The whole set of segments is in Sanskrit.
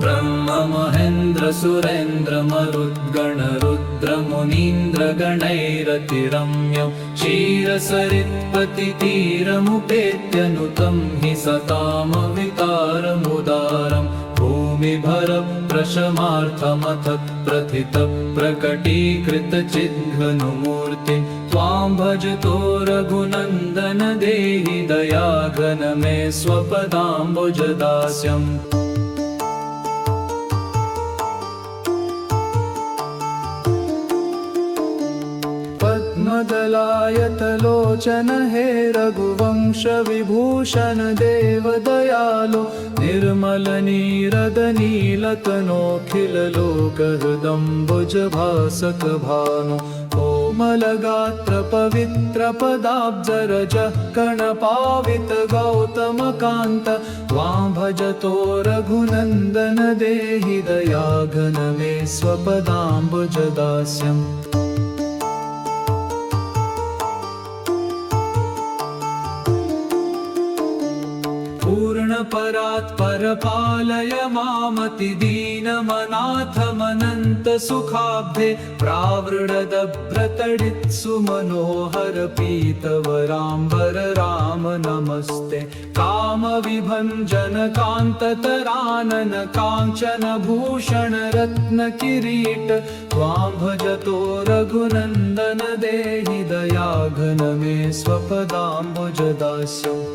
ब्रह्म महेन्द्र सुरेन्द्र मरुद्गण रुद्र मुनीन्द्र गणैरतिरम्यं क्षीरसरित्पतितीरमुपेत्यनुतं हि सतामविकारमुदारं भूमिभरप्रशमार्थमथ प्रथितप्रकटीकृतचिद्घनुमूर्तिं त्वां भजतो रघुनन्दन देहि दयाघन मे स्वपदाम्बुजदास्यम् पद्मदलायतलोचन हे रघुवंश विभूषण देव दयालो निर्मलनीरदनीलतनोऽखिल लोकहृदम्बुज भासक भानु कोमलगात्र पवित्र पदाब्जरजः कणपावित गौतमकान्त त्वां भजतो रघुनन्दन देहि दयाघन मे स्वपदाम्बुजदास्यम् पूर्णपरात्पर पालय मामतिदीनमनाथमनन्तसुखाब्धे प्रावृणदभ्रतडित्सु मनोहर पीतवराम्बर राम नमस्ते कामविभञ्जन कान्ततरानन काञ्चन भूषण रत्नकिरीट त्वां भजतो रघुनन्दन देहि दयाघन मे स्वपदाम्बुजदास्यम्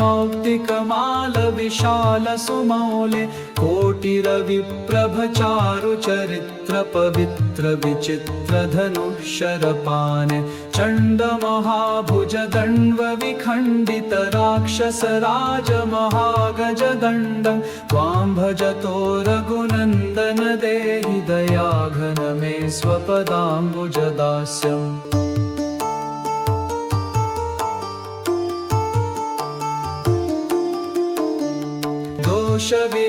दिव्यशरच्छशिकान्तिहरोज्ज्वलमौक्तिकमाल विशाल सुमौले कोटिरविप्रभ चारुचरित्र पवित्र विचित्र धनुःशरपाणे चण्डमहाभुज दण्ड्व विखण्डित राक्षस राज महागजदण्डं त्वां भजतो रघुनन्दन देहि दयाघन मे स्वपदाम्बुजदास्यम्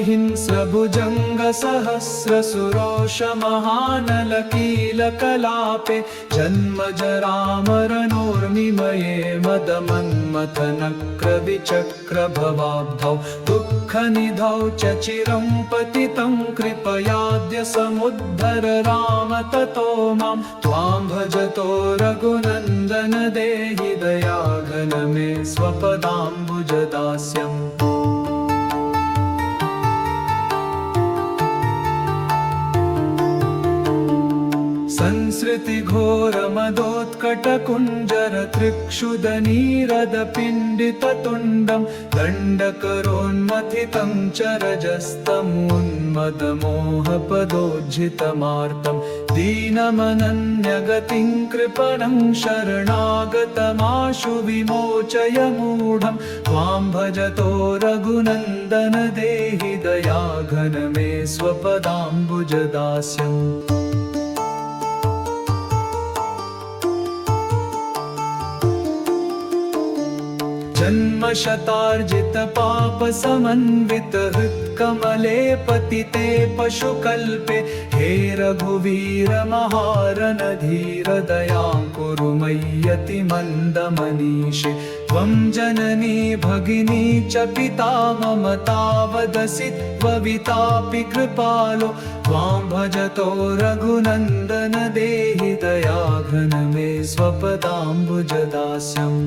दोषविहिंस्रभुजङ्ग सहस्रसुरोष महानलकीलकलापे जन्मजरामरनोर्मिमये मदमन्मथनक्रविचक्रभवाब्धौ दुःखनिधौ च चिरं पतितं कृपयाद्य समुद्धर राम ततो मां त्वां भजतो रघुनन्दन देहि दयाघन मे स्वपदाम्बुजदास्यम् संसृति घोर मदोत्कटकुञ्जर त्रिक्षुदनीरदपिण्डिततुण्डं दण्डकरोन्मथितं चरजस्तमून्मदमोहपदोज्झितमार्तं दीनमनन्यगतिं कृपणं शरणागतमाशु विमोचय मूढं त्वां भजतो रघुनन्दन देहि दयाघन मे स्वपदाम्बुजदास्यम् जन्मशतार्जित पाप समन्वित हृत्कमले पतिते पशुकल्पे हे रघुवीर महारन धीर दयां कुरु मय्यति मन्दमनीषे त्वं जननी भगिनी च पिता मम तावदसि त्ववितापि कृपालो त्वां भजतो रघुनन्दन देहि दयाघन मे स्वपदाम्बुजदास्यम्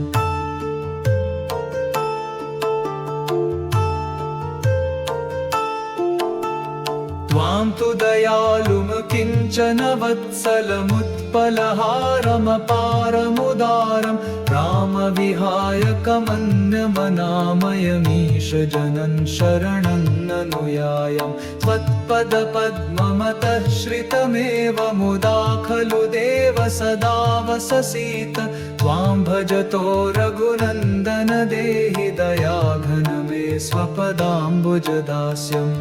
त्वां तु दयालुं किञ्चन वत्सलमुत्पलहारमपारमुदारं रामविहाय कमन्यमनामयमीश जनन् शरणं ननुयायं त्वत्पदपद्ममतः श्रितमेव मुदा खलु देव सदा वससीत त्वां भजतो रघुनन्दन देहि दयाघन मे स्वपदाम्बुजदास्यम्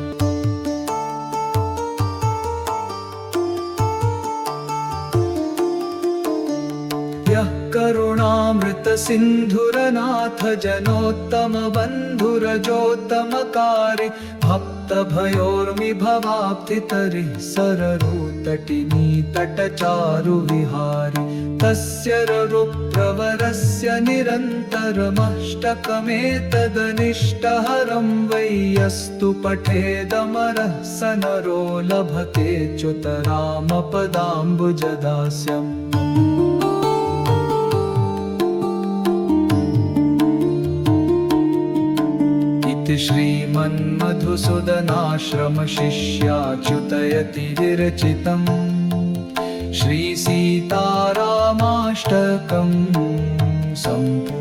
करुणामृत सिन्धुरनाथ जनोत्तम बन्धुरजोत्तमकारि भक्त भयोर्मि भवाब्धितरिः सररुतटिनी तटचारुविहारी तस्य ररुप्रवरस्य निरन्तरमष्टकमेतदनिष्टहरं वै यस्तु पठेदमरः स नरो लभते च्युतरामपदाम्बुजदास्यम्। श्रीमन्मधुसूदनाश्रमशिष्याच्युतयति विरचितं श्रीसीतारामाष्टकं सम्पूर्णम्।